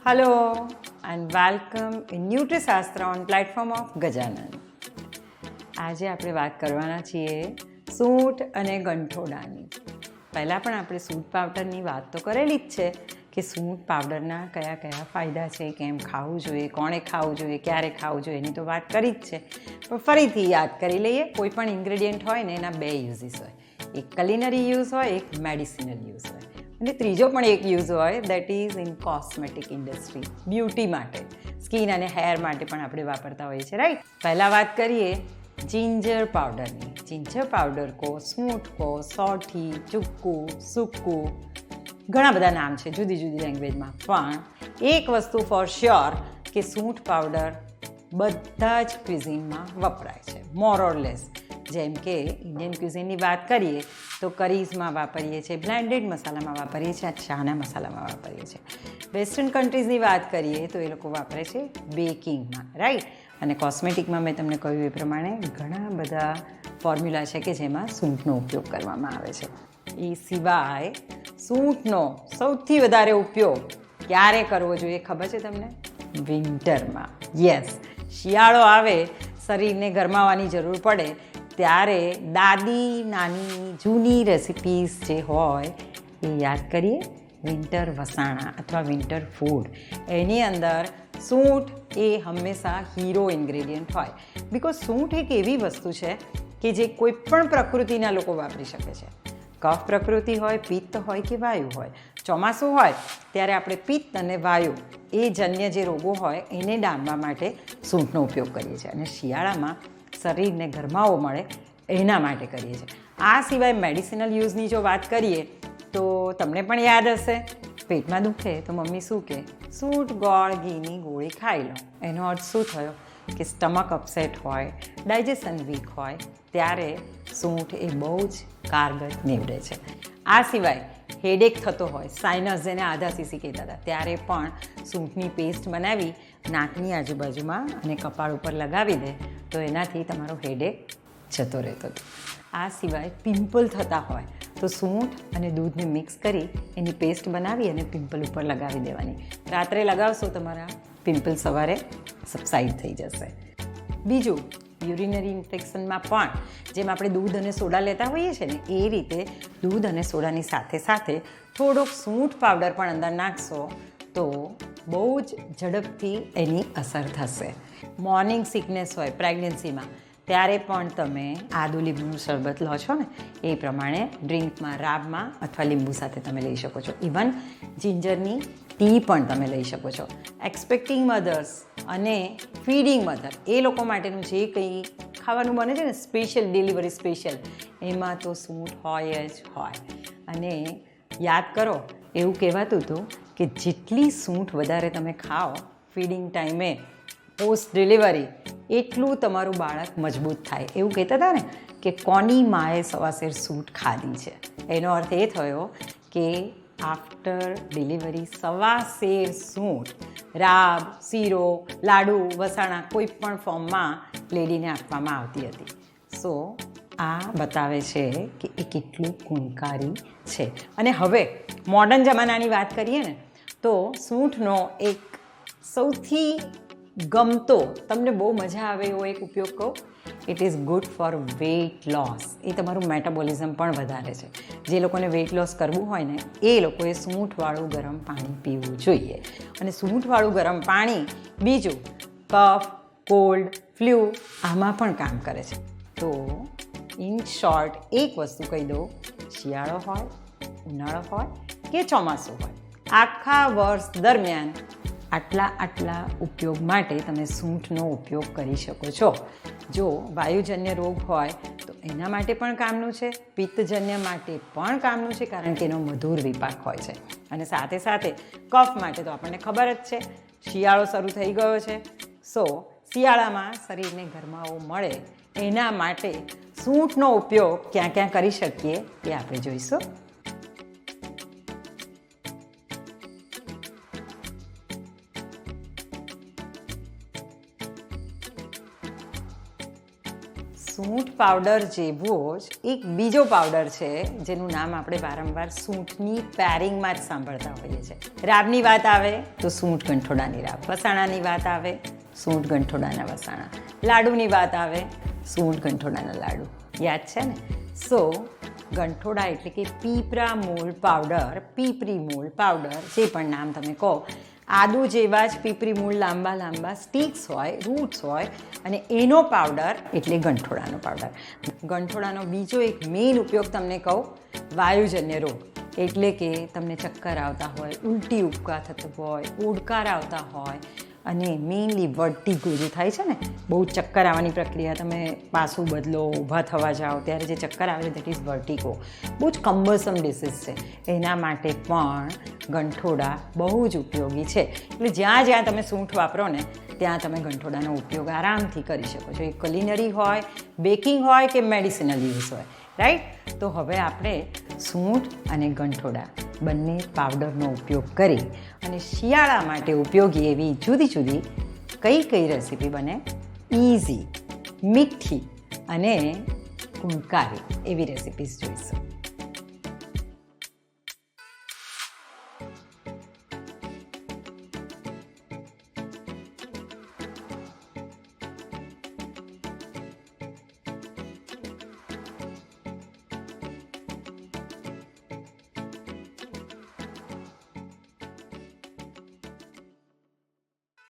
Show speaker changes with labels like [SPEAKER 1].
[SPEAKER 1] Hello and welcome in NutriShastra on platform of Gajanan. આજે આપણે વાત કરવાના છીએ સૂંઠ અને ગંઠોડાની. પહેલાં પણ આપણે સૂંઠ પાવડરની વાત તો કરેલી જ છે કે સૂંઠ પાવડરના કયા કયા ફાયદા છે, કેમ ખાવું જોઈએ, કોણે ખાવું જોઈએ, ક્યારે ખાવું જોઈએ, એની તો વાત કરી જ છે. પણ ફરીથી યાદ કરી લઈએ. કોઈ પણ ઇન્ગ્રેડિયન્ટ હોય ને એના બે યુઝિસ હોય. એક કલિનરી યુઝ હોય, એક મેડિસિનલ યુઝ હોય, અને ત્રીજો પણ એક યુઝ હોય that is in cosmetic industry, beauty માટે, સ્કિન અને હેર માટે પણ આપણે વાપરતા હોઈએ છીએ, રાઈટ. પહેલાં વાત કરીએ જિંજર પાવડરની. જિંજર પાવડર કો, સૂંઠ કો, સૌઠી, ચુક્કુ, સુક્કુ, ઘણા બધા નામ છે જુદી જુદી લેંગ્વેજમાં. પણ એક વસ્તુ ફોર શ્યોર કે સૂંઠ પાવડર બધા જ ક્વિઝિનમાં વપરાય છે, મોર ઓર લેસ. જેમ કે ઇન્ડિયન ક્યુઝિનની વાત કરીએ તો કરીઝમાં વાપરીએ છીએ, બ્લેન્ડેડ મસાલામાં વાપરીએ છીએ, ચાના મસાલામાં વાપરીએ છીએ. વેસ્ટર્ન કન્ટ્રીઝની વાત કરીએ તો એ લોકો વાપરે છે બેકિંગમાં, રાઈટ. અને કોસ્મેટિકમાં મેં તમને કહ્યું એ પ્રમાણે ઘણા બધા ફોર્મ્યુલા છે કે જેમાં સૂંઠનો ઉપયોગ કરવામાં આવે છે. એ સિવાય સૂંઠનો સૌથી વધારે ઉપયોગ ક્યારે કરવો જોઈએ ખબર છે તમને? વિન્ટરમાં. યસ, શિયાળો આવે, શરીરને ગરમાવાની જરૂર પડે ત્યારે દાદી નાની જૂની રેસિપીઝ જે હોય એ યાદ કરીએ. વિન્ટર વસાણા અથવા વિન્ટર ફૂડ, એની અંદર સૂંઠ એ હંમેશા હીરો ઇન્ગ્રેડિયન્ટ હોય. બિકોઝ સૂંઠ એક એવી વસ્તુ છે કે જે કોઈ પણ પ્રકૃતિના લોકો વાપરી શકે છે. કફ પ્રકૃતિ હોય, પિત્ત હોય કે વાયુ હોય. ચોમાસું હોય ત્યારે આપણે પિત્ત અને વાયુ એ જન્ય જે રોગો હોય એને ડામવા માટે સૂંઠનો ઉપયોગ કરીએ છીએ. અને શિયાળામાં શરીરને ગરમાવો મળે એના માટે કરીએ છીએ. આ સિવાય મેડિસિનલ યુઝની જો વાત કરીએ તો તમને પણ યાદ હશે, પેટમાં દુખે તો મમ્મી શું કહે? સૂંઠ ગોળ ઘીની ગોળી ખાઈ લો. એનો અર્થ શું થયો કે સ્ટમક અપસેટ હોય, ડાયજેશન વીક હોય ત્યારે સૂંઠ એ બહુ જ કારગર નીવડે છે. આ સિવાય હેડેક થતો હોય, સાઇનસ જેને આધા સીસી કહેતા હતા, ત્યારે પણ સૂંઠની પેસ્ટ બનાવી નાકની આજુબાજુમાં અને કપાળ ઉપર લગાવી દે તો એનાથી તમારો હેડેક જતો રહેતો હતો. આ સિવાય પિમ્પલ થતા હોય તો સૂંઠ અને દૂધને મિક્સ કરી એની પેસ્ટ બનાવી અને પિમ્પલ ઉપર લગાવી દેવાની. રાત્રે લગાવશો તમારા પિમ્પલ સવારે સબસાઇડ થઈ જશે. બીજું, યુરિનરી ઇન્ફેક્શનમાં પણ જેમ આપણે દૂધ અને સોડા લેતા હોઈએ છીએ ને એ રીતે દૂધ અને સોડાની સાથે સાથે થોડોક સૂંઠ પાવડર પણ અંદર નાખશો તો બહુ જ ઝડપથી એની અસર થશે. મોર્નિંગ સિકનેસ હોય પ્રેગ્નન્સીમાં ત્યારે પણ તમે આદુ લીંબુનું શરબત લો છો ને એ પ્રમાણે ડ્રિંકમાં, રાબમાં અથવા લીંબુ સાથે તમે લઈ શકો છો. ઇવન જિંજરની ટી પણ તમે લઈ શકો છો. એક્સપેક્ટિંગ મધર્સ અને ફીડિંગ મધર એ લોકો માટેનું જે કંઈ ખાવાનું બને છે ને સ્પેશિયલ ડિલિવરી સ્પેશિયલ, એમાં તો સૂંઠ હોય જ હોય. અને યાદ કરો, એવું કહેવાતું હતું કે જેટલી સૂંઠ વધારે તમે ખાઓ ફીડિંગ ટાઈમે પોસ્ટ ડિલિવરી એટલું તમારું બાળક મજબૂત થાય. એવું કહેતા હતા ને કે કોની માએ સવાશેર સૂંઠ ખાધી છે. એનો અર્થ એ થયો કે આફ્ટર ડિલિવરી સવાશેર સૂંઠ રાબ, શીરો, લાડુ, વસાણા કોઈ પણ ફોર્મમાં લેડીને આપવામાં આવતી હતી. સો આ બતાવે છે કે એ કેટલું ગુણકારી છે. અને હવે મોડર્ન જમાનાની વાત કરીએ ને તો સૂંઠનો એક સૌથી ગમતો, તમને બહુ મજા આવે એવો એક ઉપયોગ કહું, it is good for weight loss. એ તમારું મેટાબોલિઝમ પણ વધારે છે. જે લોકોને વેઇટ લોસ કરવું હોય ને એ લોકોએ સૂંઠવાળું ગરમ પાણી પીવું જોઈએ. અને સૂંઠવાળું ગરમ પાણી બીજું કફ, કોલ્ડ, ફ્લૂ આમાં પણ કામ કરે છે. તો ઇન શોર્ટ એક વસ્તુ કહી દઉં, શિયાળો હોય, ઉનાળો હોય કે ચોમાસું હોય, આખા વર્ષ દરમિયાન આટલા ઉપયોગ માટે તમે સૂંઠનો ઉપયોગ કરી શકો છો. જો વાયુજન્ય રોગ હોય તો એના માટે પણ કામનું છે, પિત્તજન્ય માટે પણ કામનું છે કારણ કે એનો મધુર વિપાક હોય છે. અને સાથે સાથે કફ માટે તો આપણને ખબર જ છે, શિયાળો શરૂ થઈ ગયો છે. સો શિયાળામાં શરીરને ગરમાવો મળે એના માટે સૂંઠનો ઉપયોગ ક્યાં ક્યાં કરી શકીએ એ આપણે જોઈશું. સૂંઠ પાવડર જેવો જ એક બીજો પાવડર છે જેનું નામ આપણે વારંવાર સૂંઠની પેરિંગમાં જ સાંભળતા હોઈએ છીએ. રાબની વાત આવે તો સૂંઠ ગંઠોડાની રાબ, વસાણાની વાત આવે સૂંઠ ગંઠોડાના વસાણા, લાડુની વાત આવે સૂંઠ ગંઠોડાના લાડુ. યાદ છે ને? સો ગંઠોડા એટલે કે પીપરા મૂળ પાવડર, પીપરી મૂળ પાવડર, જે પણ નામ તમે કહો, આદુ જેવા જ પીપરી મૂળ લાંબા લાંબા સ્ટીક્સ હોય, રૂટ્સ હોય, અને એનો પાવડર એટલે ગંઠોડાનો પાવડર. ગંઠોડાનો બીજો એક મેઇન ઉપયોગ તમને કહું, વાયુજન્ય રોગ, એટલે કે તમને ચક્કર આવતા હોય, ઉલટી ઉપકા થતો હોય, ઓડકાર આવતા હોય, અને મેઇનલી વર્ટિગો જે થાય છે ને, બહુ ચક્કર આવવાની પ્રક્રિયા, તમે પાસું બદલો, ઊભા થવા જાઓ ત્યારે જે ચક્કર આવે છે દેટ ઇઝ વર્ટિગો, બહુ જ કમ્બરસમ ડિસીઝ છે. એના માટે પણ ગંઠોડા બહુ જ ઉપયોગી છે. એટલે જ્યાં જ્યાં તમે સૂંઠ વાપરો ને ત્યાં તમે ગંઠોડાનો ઉપયોગ આરામથી કરી શકો છો. એ કુલિનરી હોય, બેકિંગ હોય કે મેડિસિનલ યુઝ હોય, રાઈટ? તો હવે આપણે સૂંઠ અને ગંઠોડા બંને પાવડરનો ઉપયોગ કરી અને શિયાળા માટે ઉપયોગી એવી જુદી જુદી કઈ રેસીપી બને, ઇઝી, મીઠી અને ગુણકારી એવી રેસીપીઝ જોઈશું.